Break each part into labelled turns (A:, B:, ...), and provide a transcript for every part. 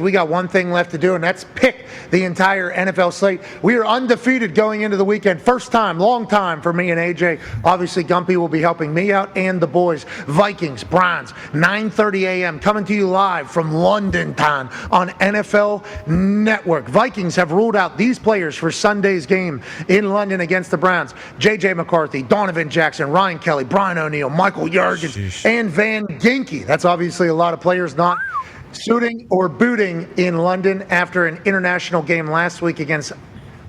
A: We got one thing left to do, and that's pick the entire NFL slate. We are undefeated going into the weekend. First time, long time for me and AJ. Obviously, Gumpy will be helping me out and the boys. Vikings, Browns, 9:30 a.m. coming to you live from London time on NFL Network. Vikings have ruled out these players for Sunday's game in London against the Browns. J.J. McCarthy, Donovan Jackson, Ryan Kelly, Brian O'Neill, Michael Jurgens, and Van Ginke. That's obviously a lot of players not suiting or booting in London after an international game last week against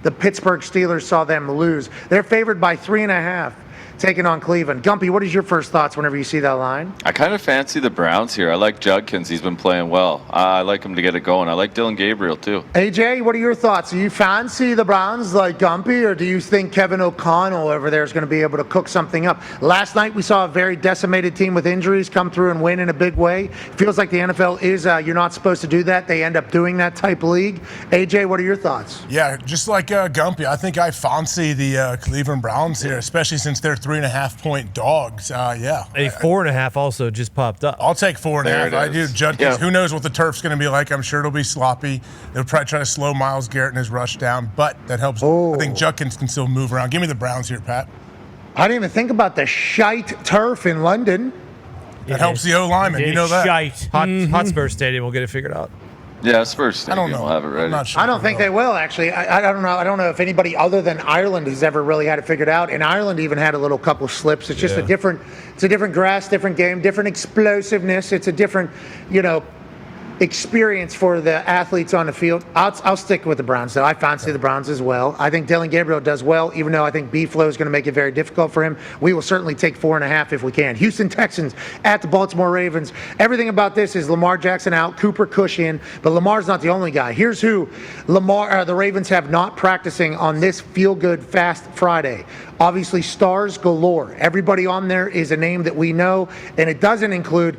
A: the Pittsburgh Steelers saw them lose. They're favored by 3.5, taking on Cleveland. Gumpy, what is your first thoughts whenever you see that line?
B: I kind of fancy the Browns here. I like Judkins. He's been playing well. I like him to get it going. I like Dylan Gabriel, too.
A: AJ, what are your thoughts? Do you fancy the Browns like Gumpy, or do you think Kevin O'Connell over there is going to be able to cook something up? Last night we saw a very decimated team with injuries come through and win in a big way. Feels like the NFL is, you're not supposed to do that. They end up doing that type league. AJ, what are your thoughts?
C: Yeah, just like Gumpy, I think I fancy the Cleveland Browns here, especially since they're 3.5-point dogs. Yeah.
D: A 4.5 also just popped up.
C: I'll take 4.5. I do. Judkins, Who knows what the turf's going to be like? I'm sure it'll be sloppy. They'll probably try to slow Myles Garrett in his rush down, but that helps. I think Judkins can still move around. Give me the Browns here, Pat.
A: I didn't even think about the shite turf in London.
C: That helps the O-lineman. You know that.
D: Shite. Hotspur Stadium will get it figured out.
B: Yeah, Spurs.
C: I don't know.
B: We'll have it ready.
C: I'm not sure.
A: I don't think they will, actually. I don't know. I don't know if anybody other than Ireland has ever really had it figured out. And Ireland even had a little couple slips. It's just a different grass, different game, different explosiveness. It's a different, experience for the athletes on the field. I'll stick with the Browns, though. I fancy the Browns as well. I think Dylan Gabriel does well, even though I think B-Flow is going to make it very difficult for him. We will certainly take 4.5 if we can. Houston Texans at the Baltimore Ravens. Everything about this is Lamar Jackson out, Cooper Kush in, but Lamar's not the only guy. Here's who the Ravens have not practicing on this feel-good Fast Friday. Obviously, stars galore. Everybody on there is a name that we know, and it doesn't include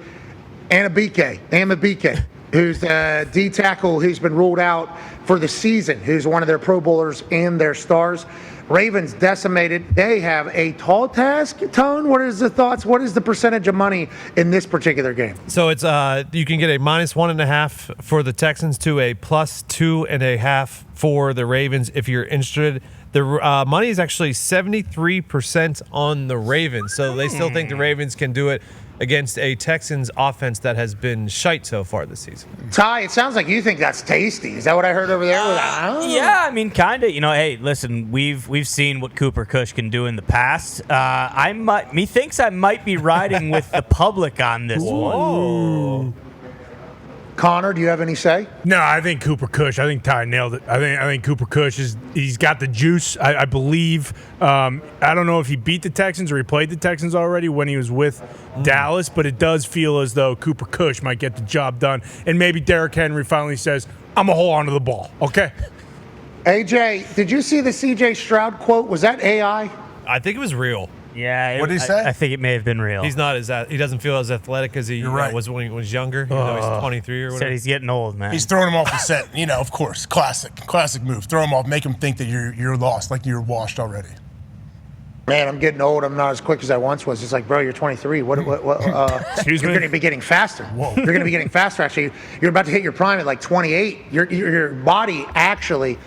A: Amabike, who's the D tackle who's been ruled out for the season, who's one of their Pro Bowlers and their stars. Ravens decimated. They have a tall task. Tone, what is the thoughts? What is the percentage of money in this particular game?
D: So it's you can get a -1.5 for the Texans to a +2.5 for the Ravens if you're interested. The money is actually 73% on the Ravens, so they still think the Ravens can do it against a Texans offense that has been shite so far this season.
A: Ty, it sounds like you think that's tasty. Is that what I heard over there?
E: Yeah, I mean, kind of. Hey, listen, we've seen what Cooper Kush can do in the past. Methinks I might be riding with the public on this one.
A: Connor, do you have any say?
F: No, I think Cooper Kush. I think Ty nailed it. I think Cooper Kush he's got the juice. I believe. I don't know if he beat the Texans or he played the Texans already when he was with Dallas, but it does feel as though Cooper Kush might get the job done. And maybe Derrick Henry finally says, "I'm gonna hold on to the ball." Okay.
A: AJ, did you see the CJ Stroud quote? Was that AI?
D: I think it was real.
E: Yeah.
C: What did he say?
E: I think it may have been real.
D: He doesn't feel as athletic as he was when he was younger. Even though he's 23 or whatever.
E: Said he's getting old, man.
C: He's throwing him off the set. Of course, classic move. Throw him off, make him think that you're lost, like you're washed already.
A: Man, I'm getting old. I'm not as quick as I once was. It's like, bro, you're 23. What
F: Excuse
A: you're
F: me?
A: going to be getting faster.
C: Whoa.
A: You're going to be getting faster, actually. You're about to hit your prime at like 28. Your body actually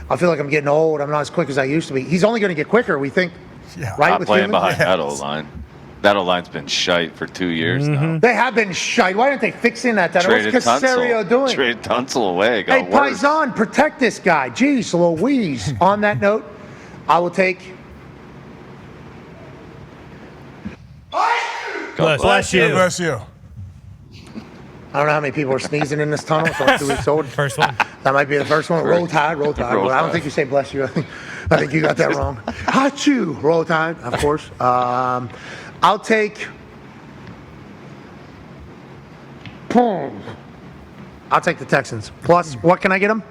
A: I feel like I'm getting old. I'm not as quick as I used to be. He's only going to get quicker, we think.
C: Yeah.
A: Right?
B: Not
A: with
B: playing
A: humans?
B: behind that O-line. That O-line's been shite for 2 years now.
A: They have been shite. Why aren't they fixing that? What's Caserio doing?
B: Traded Tunsil away.
A: Hey, Paisan, protect this guy. Jeez Louise. On that note, I will take...
D: Bless you.
C: Bless you.
A: I don't know how many people are sneezing in this tunnel. It's only 2 weeks old.
D: First one.
A: That might be the first one. Roll Tide.
B: Roll
A: I don't
B: Tide.
A: think you say bless you. I think you got that wrong. Achoo. Roll Tide, of course. I'll take... I'll take the Texans. Plus, what can I get them?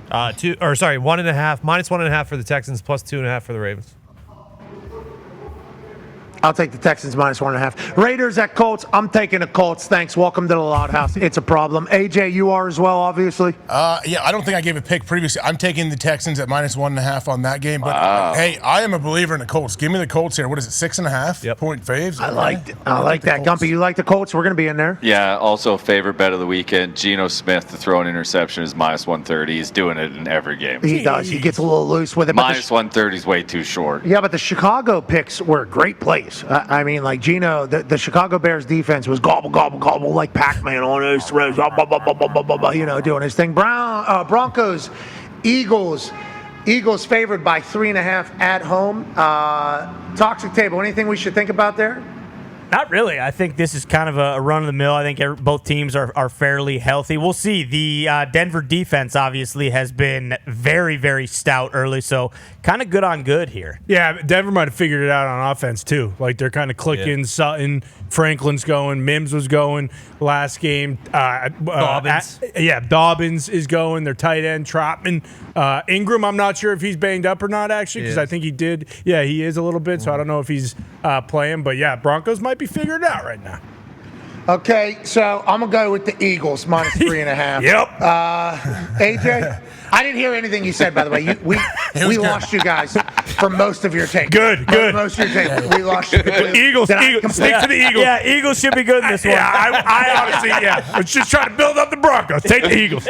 D: 1.5, -1.5 for the Texans, +2.5 for the Ravens.
A: I'll take the Texans -1.5. Raiders at Colts. I'm taking the Colts. Thanks. Welcome to the Loud House. It's a problem. AJ, you are as well, obviously.
C: Yeah, I don't think I gave a pick previously. I'm taking the Texans at -1.5 on that game. But hey, I am a believer in the Colts. Give me the Colts here. What is it, 6.5 point faves?
A: I like that. Gumpy, you like the Colts? We're going to be in there.
B: Yeah, also favorite bet of the weekend. Geno Smith to throw an interception is -130. He's doing it in every game.
A: He does. He gets a little loose with it.
B: -130 is way too short.
A: Yeah, but the Chicago picks were great plays. I mean, like Geno, the Chicago Bears defense was gobble, gobble, gobble like Pac-Man on his throws, doing his thing. Broncos, Eagles. Eagles favored by 3.5 at home. Toxic table. Anything we should think about there?
E: Not really. I think this is kind of a run of the mill. I think both teams are fairly healthy. We'll see. The Denver defense obviously has been very, very stout early, so kind of good on good here.
F: Yeah, Denver might have figured it out on offense too. Like they're kind of clicking. Yeah. Sutton, Franklin's going. Mims was going last game.
D: Dobbins.
F: Dobbins is going. Their tight end Trotman. Ingram, I'm not sure if he's banged up or not actually because I think he did. Yeah, he is a little bit. So I don't know if he's playing. But yeah, Broncos might be figured out right now.
A: Okay, so I'm going to go with the Eagles, -3.5.
F: Yep.
A: AJ, I didn't hear anything you said, by the way. We lost you guys for most of your take.
F: Good.
A: Most of your take. We lost you.
F: Eagles. Stick to the Eagles.
E: Yeah, Eagles should be good in this one.
F: Yeah, I honestly, let's just try to build up the Broncos. Take the Eagles.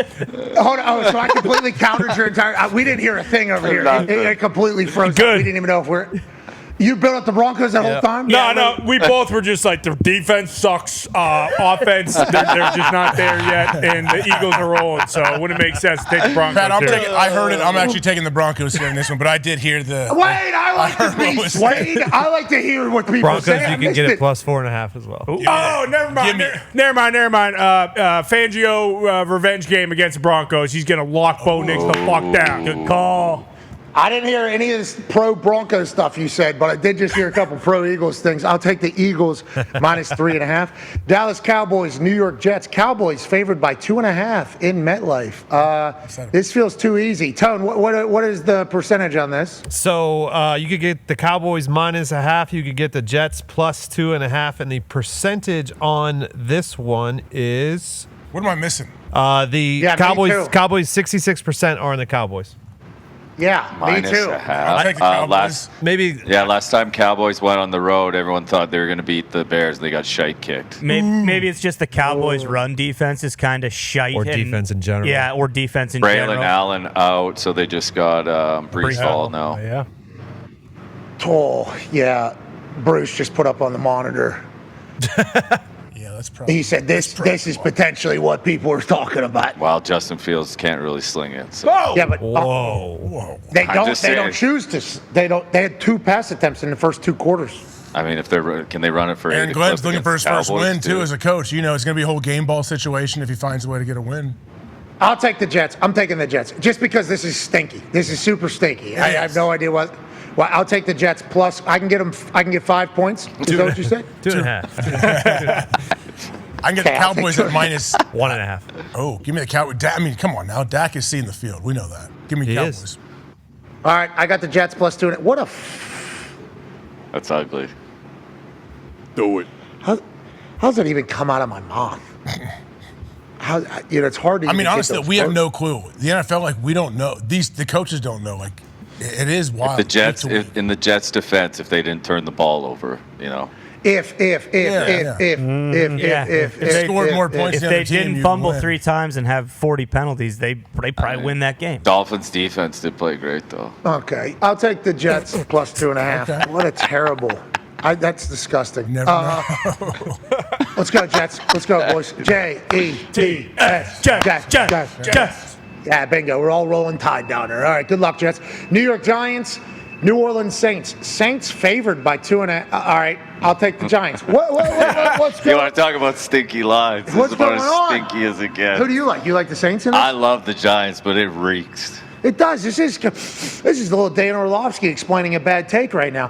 A: Hold on. Oh, so I completely countered your entire. We didn't hear a thing over here. It completely froze.
F: Good.
A: Up. We didn't even know if we're. You built up the Broncos that whole time?
F: No. We both were just like the defense sucks, offense they're just not there yet, and the Eagles are rolling, so it wouldn't make sense to take the Broncos.
C: Pat, I heard it. I'm actually taking the Broncos here in this one, but I did hear the.
A: Wait, I like to be swayed. I like to hear what people
D: Broncos,
A: say.
D: you can get it +4.5 as well.
F: Oh, never mind. Never mind. Fangio revenge game against the Broncos. He's gonna lock Bo Nix the fuck down. Good call.
A: I didn't hear any of this pro-Broncos stuff you said, but I did just hear a couple pro-Eagles things. I'll take the Eagles -3.5. Dallas Cowboys, New York Jets. Cowboys favored by 2.5 in MetLife. This feels too easy. Tone, what is the percentage on this?
D: So you could get the Cowboys -0.5. You could get the Jets +2.5. And the percentage on this one is...
C: What am I missing?
D: Cowboys 66% are on the Cowboys.
A: Yeah, me too.
C: I'll take the Cowboys.
B: Last time Cowboys went on the road, everyone thought they were going to beat the Bears. They got shite kicked.
E: Maybe it's just the Cowboys' run defense is kind of shite.
D: Or defense in general.
E: Yeah, or defense in general.
B: Braylon Allen out, so they just got Breece Hall now.
F: Yeah.
A: Oh, yeah. Bruce just put up on the monitor. He said this is potentially what people are talking about.
B: Well, Justin Fields can't really sling it. So.
F: Whoa!
A: Yeah, but
D: Whoa.
A: They don't choose to. They had 2 pass attempts in the first 2 quarters.
B: I mean, can they run it for?
C: Aaron Glenn's looking for his first win too as a coach. You know, it's going to be a whole game ball situation if he finds a way to get a win.
A: I'll take the Jets. I'm taking the Jets just because this is stinky. This is super stinky. I have no idea what. Well, I'll take the Jets plus. I can get 5 points. Is that what you said?
D: 2.5.
C: I can get the Cowboys at
D: -1.5.
C: Oh, give me the Cowboys. I mean, come on now. Dak is seeing the field. We know that. Give me Cowboys.
A: All right, I got the Jets +2. What a.
B: That's ugly.
C: Do it.
A: How's that even come out of my mouth? It's hard to.
C: I mean, honestly, we have no clue. The NFL, we don't know. The coaches don't know. It is wild.
B: The Jets, in the Jets' defense, if they didn't turn the ball over,
A: If
D: they
C: scored more points,
E: if they didn't fumble 3 times and have 40 penalties, they probably win that game.
B: Dolphins defense did play great though.
A: Okay, I'll take the Jets +2.5. Okay. What a terrible. That's disgusting.
C: Never know.
A: Let's go, Jets. Let's go, boys. Jets. Jets. Yeah, bingo. We're all rolling Tide down there. All right, good luck, Jets. New York Giants, New Orleans Saints. Saints favored by 2.5. All right, I'll take the Giants. What's going on?
B: You want to talk about stinky lines?
A: What's
B: about
A: going on?
B: As stinky as it gets.
A: Who do you like? You like the Saints in this?
B: I love the Giants, but it reeks.
A: It does. This is the little Dan Orlovsky explaining a bad take right now.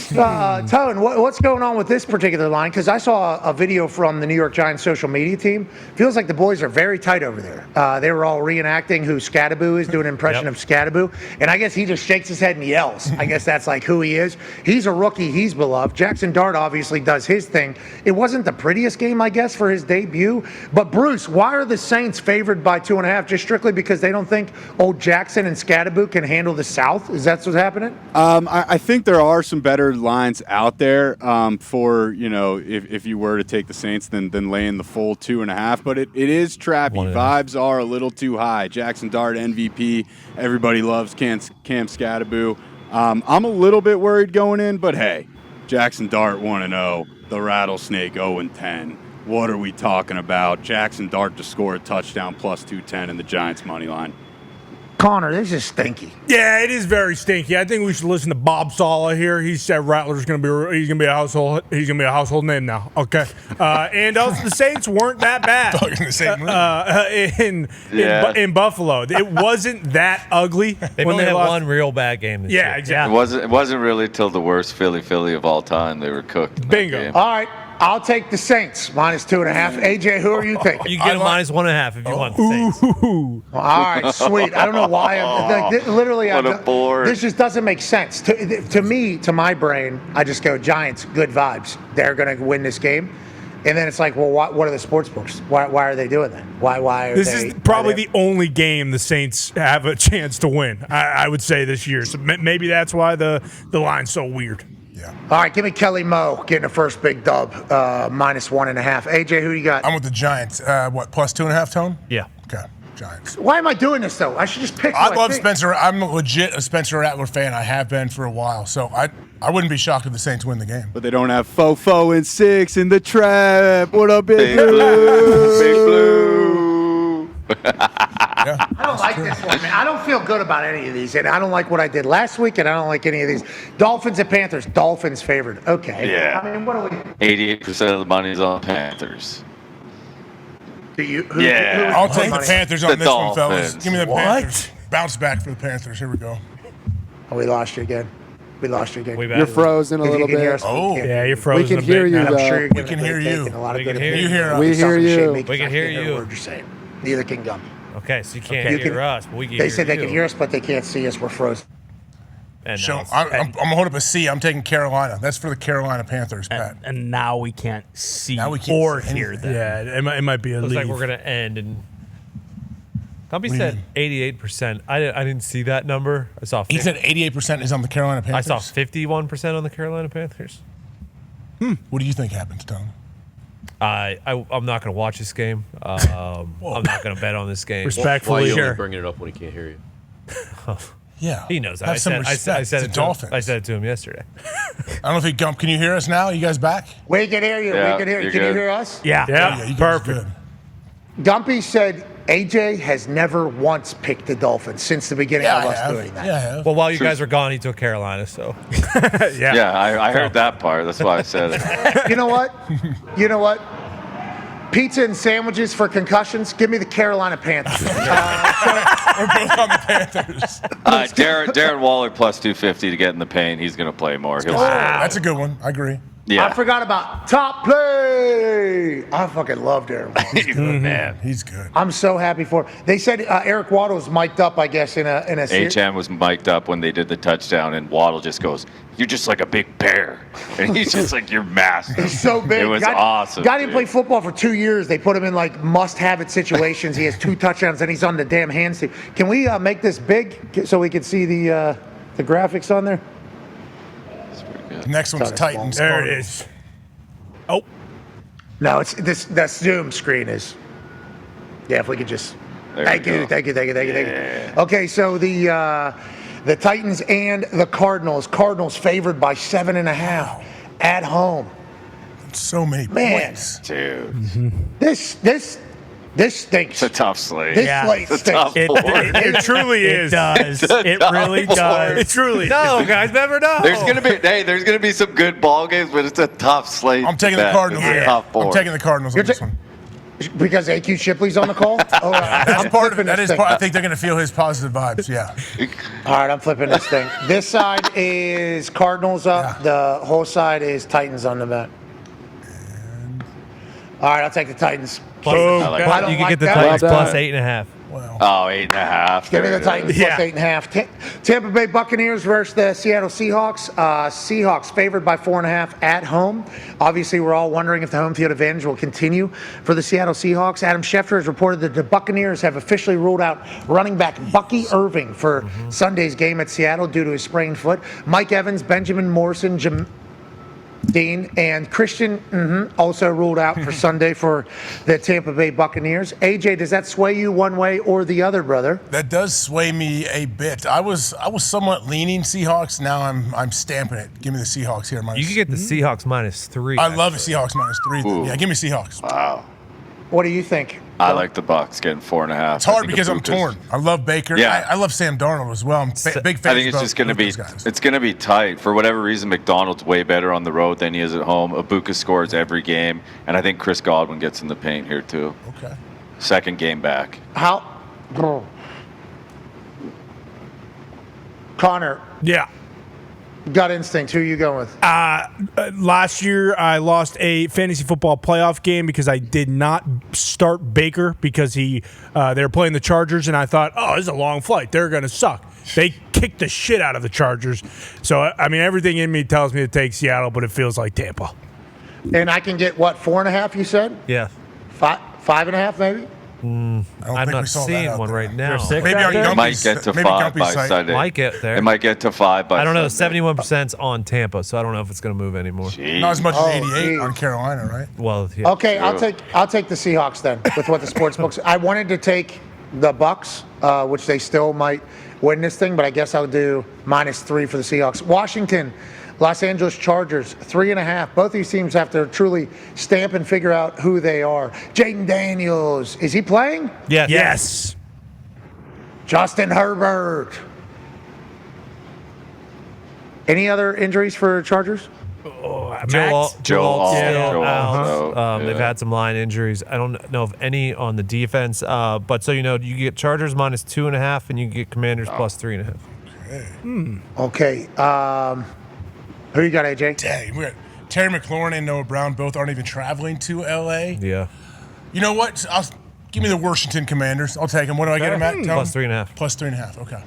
A: Tone, what's going on with this particular line? Because I saw a video from the New York Giants social media team. Feels like the boys are very tight over there. They were all reenacting who Scadaboo is, doing an impression of Scadaboo. And I guess he just shakes his head and yells. I guess that's like who he is. He's a rookie. He's beloved. Jackson Dart obviously does his thing. It wasn't the prettiest game, I guess, for his debut. But, Bruce, why are the Saints favored by 2.5? Just strictly because they don't think old Jackson and Scadaboo can handle the South? Is that what's happening?
G: I think there are some better lines out there for, if you were to take the Saints than laying the full 2.5. But it is trappy. Vibes are a little too high. Jackson Dart, MVP. Everybody loves Cam Scadaboo. I'm a little bit worried going in, but hey, Jackson Dart 1-0. The Rattlesnake 0-10. What are we talking about? Jackson Dart to score a touchdown plus 210 in the Giants' money line.
A: Connor, this is stinky.
F: Yeah, it is very stinky. I think we should listen to Bob Sala here. He said Rattler's going to be a household name now. Okay, and also the Saints weren't that bad in Buffalo. It wasn't that ugly.
D: They've only had one real bad game this year.
F: Yeah, exactly.
B: It wasn't really till the worst Philly of all time they were cooked. in that
F: Bingo.
B: game.
A: All right. I'll take the Saints minus 2.5. AJ, who are you taking?
D: You get a minus 1.5 if you want the Saints.
A: All right, sweet. I don't know why.
B: What a bore.
A: This just doesn't make sense. To me, to my brain, I just go, Giants, good vibes. They're going to win this game. And then it's like, well, what are the sports books? Why are they doing that? Why are
F: this is probably the only game the Saints have a chance to win, I would say, this year. So maybe that's why the line's so weird.
A: Yeah. All right, give me Kelly Moe getting the first big dub, minus 1.5. AJ, who you got?
C: I'm with the Giants. Plus 2.5, Tone?
D: Yeah.
C: Okay, Giants.
A: Why am I doing this, though? I should just pick
C: I love Spencer. I'm legit a Spencer Rattler fan. I have been for a while. So I wouldn't be shocked if the Saints win the game.
G: But they don't have Fofo and 6 in the trap. What up, Big Blue?
B: Big Blue.
A: I don't like this one, man. I don't feel good about any of these, and I don't like what I did last week, and I don't like any of these. Dolphins and Panthers. Dolphins favored. Okay.
B: Yeah.
A: I mean, what are we?
B: 88% of the money's on Panthers.
A: Do you?
C: I'll take the Panthers on this one, fellas.
B: Dolphins.
C: Give me the Panthers. Bounce back for the Panthers. Here we go.
A: Oh, we lost you again.
H: You're frozen a little bit.
C: Oh,
F: yeah, you're frozen.
H: We can hear you,
A: I'm sure
C: we can hear you.
A: We
C: can hear us.
H: We hear you.
D: We can hear you.
A: What you're saying. Neither can Gump.
D: Okay, so you can't hear us, but we can hear you.
A: They said they can hear us, but they can't see us. We're frozen.
D: And
C: I'm going to hold up a C. I'm taking Carolina. That's for the Carolina Panthers, Pat.
E: And now we can't see
C: Now we can't
E: or
C: see
E: hear them.
F: Yeah, it might be a
D: looks
F: leave.
D: like we're going to end. And Gumpy said 88%. I didn't see that number. I saw 50.
C: He said 88% is on the Carolina Panthers.
D: I saw 51% on the Carolina Panthers.
C: What do you think happens, Tone?
D: I'm not going to watch this game. I'm not going to bet on this game.
F: Respectfully,
I: Why are you
F: sure.
I: only bringing it up when he can't hear you?
C: Yeah.
D: He knows that.
C: Have some respect.
D: I said
C: It's
D: it
C: the
D: to him.
C: Dolphins.
D: I said it to him yesterday.
C: I don't know if he Gump. Can you hear us now? You guys back?
A: We can hear you.
B: Yeah,
A: We can hear you.
B: you're
A: Can you
B: good.
A: hear us?
F: Yeah,
C: you guys
F: perfect.
C: are good.
A: Gumpy said AJ has never once picked the Dolphins since the beginning of us doing that.
C: Yeah, I have.
D: Well, while you guys were gone, he took Carolina. So
B: Yeah, I heard that part. That's why I said it.
A: You know what? Pizza and sandwiches for concussions. Give me the Carolina Panthers.
C: We're both on the Panthers.
B: Darren Waller plus 250 to get in the paint. He's going to play more.
C: That's a good one. I agree.
B: Yeah.
A: I forgot about top play. I fucking love Darren Waller.
B: He's the man.
C: He's good.
A: I'm so happy for him. They said Eric Waddle's mic'd up, I guess, in a series.
B: HM was mic'd up when they did the touchdown, and Waddle just goes, "You're just like a big bear," and he's just like, "You're massive."
A: He's so big.
B: It was awesome.
A: Guy didn't
B: dude.
A: play football for 2 years. They put him in like must-have-it situations. He has 2 touchdowns, and he's on the damn hands team. Can we make this big so we can see the graphics on there?
C: Next one's Titans.
F: There it
C: Cardinals.
F: is. Oh,
A: No, it's this. That Zoom screen is. Yeah, if we could just.
B: There
A: Thank
B: we
A: you.
B: go.
A: Thank you. Okay, so the Titans and the Cardinals. Cardinals favored by 7.5 at home.
C: So many
A: Man.
C: points.
B: Dude,
A: This stinks.
B: it's a tough slate.
A: This
E: Yeah.
A: slate
B: It's a tough
A: stinks.
B: board.
F: it truly
E: It
F: is.
E: does. It really does.
F: It truly
D: no, guys, never know.
B: There's gonna be some good ball games, but it's a tough slate.
C: I'm taking
B: to
C: the
B: bet.
C: Cardinals.
B: It's a tough board.
C: I'm taking the Cardinals on this one.
A: Because AQ Shipley's on the call? Oh,
C: That's part of it. That is part. I think they're going to feel his positive vibes. Yeah.
A: All right, I'm flipping this thing. This side is Cardinals up. The whole side is Titans on the bet. All right, I'll take the Titans.
D: Plus,
A: I don't
D: you can
A: like
D: get the
A: that.
D: Titans plus 8.5.
C: Wow.
B: Oh, 8.5.
A: Give me the Titans plus 8.5. Tampa Bay Buccaneers versus the Seattle Seahawks. Seahawks favored by 4.5 at home. Obviously, we're all wondering if the home field advantage will continue for the Seattle Seahawks. Adam Schefter has reported that the Buccaneers have officially ruled out running back Bucky Irving for Sunday's game at Seattle due to his sprained foot. Mike Evans, Benjamin Morrison, Dean, and Christian also ruled out for Sunday for the Tampa Bay Buccaneers. AJ, does that sway you one way or the other, brother?
C: That does sway me a bit. I was somewhat leaning Seahawks. Now I'm stamping it. Give me the Seahawks here.
D: You can get the Seahawks -3.
C: I love the Seahawks -3.
B: Ooh.
C: Yeah, give me Seahawks.
B: Wow.
A: What do you think?
B: I like the Bucs getting 4.5.
C: It's hard because I'm torn. I love Baker.
B: Yeah.
C: I love Sam Darnold as well. I'm big fan.
B: I think it's just going to be tight. For whatever reason, McDonald's way better on the road than he is at home. Ibuka scores every game, and I think Chris Godwin gets in the paint here too.
C: Okay.
B: Second game back.
A: Connor.
F: Yeah.
A: Gut instinct. Who are you going with?
F: Last year, I lost a fantasy football playoff game because I did not start Baker because they were playing the Chargers, and I thought, oh, this is a long flight. They're going to suck. They kicked the shit out of the Chargers. So, I mean, everything in me tells me to take Seattle, but it feels like Tampa.
A: And I can get, what, 4.5, you said?
D: Yeah.
A: 5.5, maybe?
D: I'm not seeing one right now.
C: Maybe on
B: It
C: Gumpy's,
B: might get to
C: maybe
B: 5
C: Gumpy's
B: by
C: site.
B: Sunday.
D: Might get there.
B: It might get to 5 by
D: I don't know.
B: Sunday.
D: 71%'s on Tampa, so I don't know if it's going to move anymore.
B: Jeez.
C: Not as much as 88
A: geez.
C: on Carolina, right?
D: Well, yeah.
A: Okay, I'll take the Seahawks then with what the sports books. I wanted to take the Bucks, which they still might win this thing, but I guess I'll do -3 for the Seahawks. Washington, Los Angeles Chargers, 3.5. Both these teams have to truly stamp and figure out who they are. Jaden Daniels, is he playing?
D: Yes.
F: Yes.
A: Justin Herbert. Any other injuries for Chargers?
D: Joe Alt
B: Alt.
D: still
B: Joe
D: out.
B: Alt,
D: They've had some line injuries. I don't know of any on the defense. But so you get Chargers -2.5, and you can get Commanders +3.5.
A: Okay. Who you got, AJ?
C: Dang, we got Terry McLaurin and Noah Brown both aren't even traveling to LA.
D: Yeah.
C: You know what? Give me the Washington Commanders. I'll take them. What do I get them at? Tell me.
D: +3.5.
C: +3.5. Okay.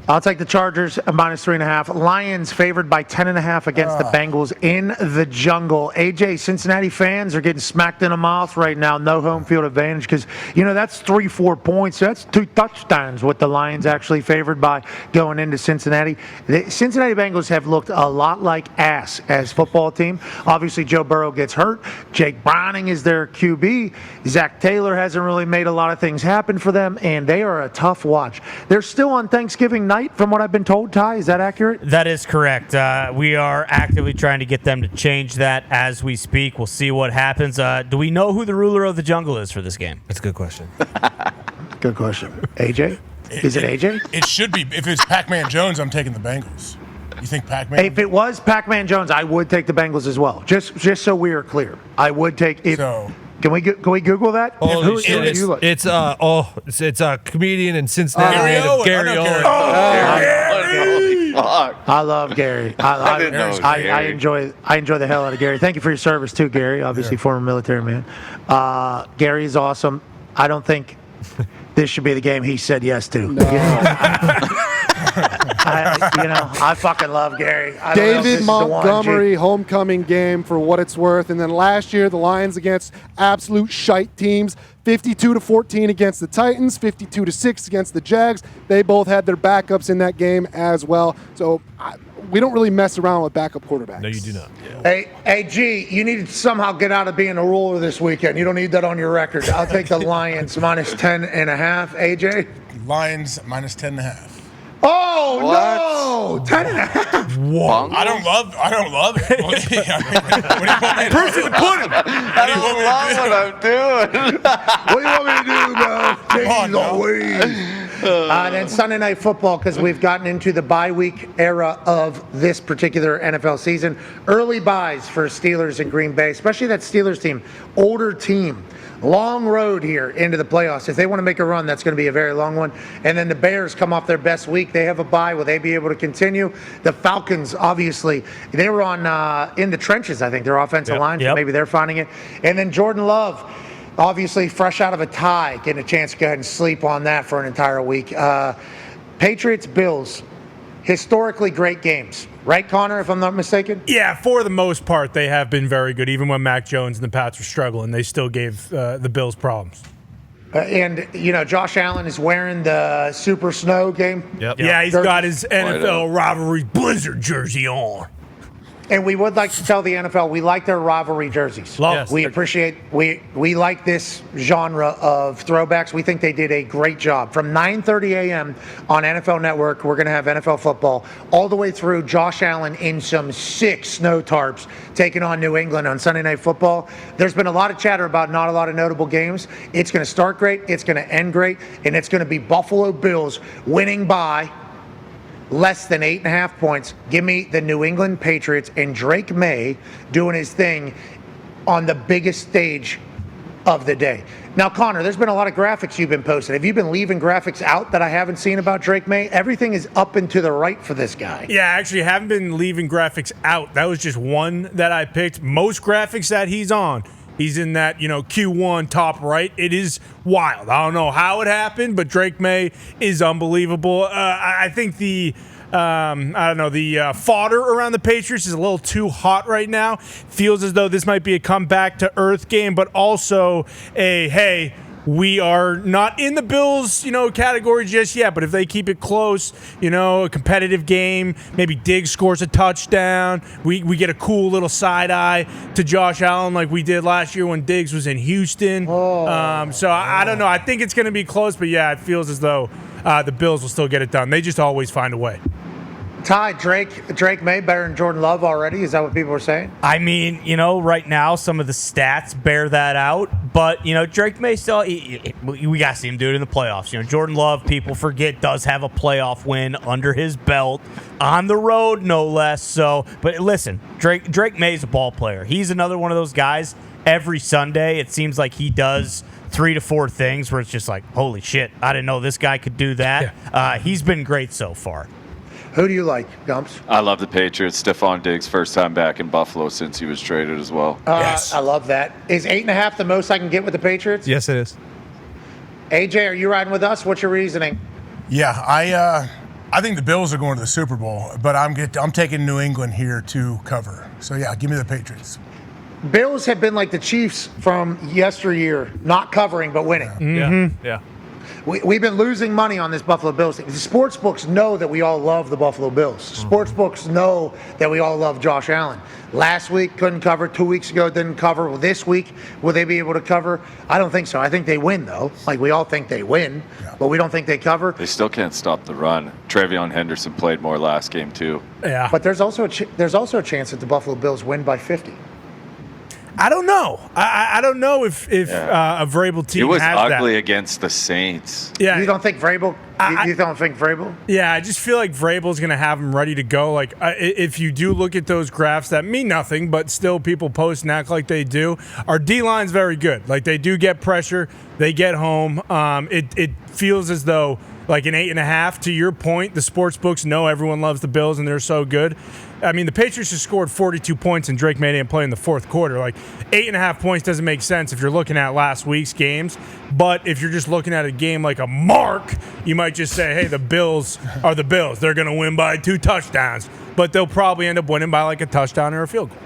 A: I'll take the Chargers -3.5. Lions favored by 10.5 against the Bengals in the jungle. AJ, Cincinnati fans are getting smacked in the mouth right now. No home field advantage because, that's 3-4 points. That's 2 touchdowns what the Lions actually favored by going into Cincinnati. The Cincinnati Bengals have looked a lot like ass as football team. Obviously, Joe Burrow gets hurt. Jake Browning is their QB. Zach Taylor hasn't really made a lot of things happen for them, and they are a tough watch. They're still on Thanksgiving night, from what I've been told. Ty, is that accurate?
E: That is correct. We are actively trying to get them to change that as we speak. We'll see what happens. Do we know who the ruler of the jungle is for this game?
D: That's a good question.
A: Good question. AJ? Is it AJ?
C: It should be. If it's Pac-Man Jones, I'm taking the Bengals. You think Pac-Man?
A: If it was Pac-Man Jones, I would take the Bengals as well. Just so we are clear, I would take it.
C: So,
A: can we Google that?
D: Holy shit! It's a comedian in Cincinnati. Gary Owen.
A: I love Gary. I enjoy the hell out of Gary. Thank you for your service too, Gary. Obviously, former military man. Gary is awesome. I don't think this should be the game he said yes to. No. I fucking love Gary.
H: David Montgomery homecoming game for what it's worth. And then last year, the Lions against absolute shite teams. 52-14 against the Titans, 52-6 against the Jags. They both had their backups in that game as well. So we don't really mess around with backup quarterbacks.
D: No, you do not.
A: Hey, G, you need to somehow get out of being a ruler this weekend. You don't need that on your record. I'll take the Lions -10.5. AJ?
C: Lions -10.5.
A: Oh, no! 10.5.
C: Whoa. I don't love it. What do you want me to do? Proof of the pudding.
B: I don't love what I'm doing.
A: What do you want me to do, bro? Jeez, always. Then Sunday Night Football, because we've gotten into the bye week era of this particular NFL season. Early buys for Steelers and Green Bay, especially that Steelers team. Older team. Long road here into the playoffs. If they want to make a run, that's going to be a very long one. And then the Bears come off their best week. They have a bye. Will they be able to continue? The Falcons, obviously, they were on in the trenches, I think, their offensive line. So maybe they're finding it. And then Jordan Love, obviously fresh out of a tie, getting a chance to go ahead and sleep on that for an entire week. Patriots, Bills, historically great games. Right, Connor, if I'm not mistaken?
F: Yeah, for the most part, they have been very good. Even when Mac Jones and the Pats were struggling, they still gave the Bills problems.
A: And, Josh Allen is wearing the Super Snow game.
D: Yep.
F: Yeah, he's got his NFL rivalry Blizzard jersey on.
A: And we would like to tell the NFL we like their rivalry jerseys.
F: Yes.
A: We appreciate, we like this genre of throwbacks. We think they did a great job. From 9:30 a.m. on NFL Network, we're going to have NFL football all the way through Josh Allen in some sick snow tarps taking on New England on Sunday Night Football. There's been a lot of chatter about not a lot of notable games. It's going to start great, it's going to end great, and it's going to be Buffalo Bills winning by less than 8.5 points. Give me the New England Patriots and Drake May doing his thing on the biggest stage of the day. Now, Connor, there's been a lot of graphics you've been posting. Have you been leaving graphics out that I haven't seen about Drake May? Everything is up and to the right for this guy.
F: Yeah, I actually haven't been leaving graphics out. That was just one that I picked. Most graphics that he's on, he's in that, Q1 top right. It is wild. I don't know how it happened, but Drake May is unbelievable. I think the fodder around the Patriots is a little too hot right now. Feels as though this might be a comeback to earth game, but also hey, we are not in the Bills, category just yet, but if they keep it close, a competitive game, maybe Diggs scores a touchdown, we get a cool little side eye to Josh Allen like we did last year when Diggs was in Houston. So I don't know. I think it's going to be close, but yeah, it feels as though the Bills will still get it done. They just always find a way.
A: Ty, Drake May better than Jordan Love already? Is that what people are saying?
E: I mean, right now some of the stats bear that out, but Drake May still. We got to see him do it in the playoffs. Jordan Love, people forget, does have a playoff win under his belt on the road, no less. So, but listen, Drake May's a ball player. He's another one of those guys. Every Sunday, it seems like he does 3 to 4 things where it's just like, holy shit, I didn't know this guy could do that. Yeah. He's been great so far.
A: Who do you like, Gumps?
B: I love the Patriots. Stephon Diggs, first time back in Buffalo since he was traded as well.
A: Yes. I love that. Is 8.5 the most I can get with the Patriots?
D: Yes, it is.
A: AJ, are you riding with us? What's your reasoning?
C: Yeah, I think the Bills are going to the Super Bowl, but I'm taking New England here to cover. So, yeah, give me the Patriots.
A: Bills have been like the Chiefs from yesteryear, not covering but winning.
D: Mm-hmm. Yeah.
A: We've been losing money on this Buffalo Bills thing. The sports books know that we all love the Buffalo Bills. Sports books know that we all love Josh Allen. Last week, couldn't cover. 2 weeks ago, didn't cover. Well, this week, will they be able to cover? I don't think so. I think they win, though. Like, we all think they win, but we don't think they cover.
B: They still can't stop the run. Travion Henderson played more last game, too.
F: Yeah.
A: But there's also a chance that the Buffalo Bills win by 50.
F: I don't know. I don't know if a Vrabel team
B: it was
F: has
B: ugly
F: that.
B: against the Saints.
F: Yeah.
A: You don't think Vrabel? You don't think Vrabel?
F: Yeah, I just feel like Vrabel's going to have him ready to go. Like, if you do look at those graphs that mean nothing, but still people post and act like they do, our D-line's very good. Like, they do get pressure. They get home. It feels as though, like, an 8.5, to your point, the sports books know everyone loves the Bills and they're so good. I mean, the Patriots just scored 42 points and Drake May didn't play in the fourth quarter. Like, 8.5 points doesn't make sense if you're looking at last week's games. But if you're just looking at a game like a mark, you might just say, hey, the Bills are the Bills. They're going to win by 2 touchdowns. But they'll probably end up winning by like a touchdown or a field goal.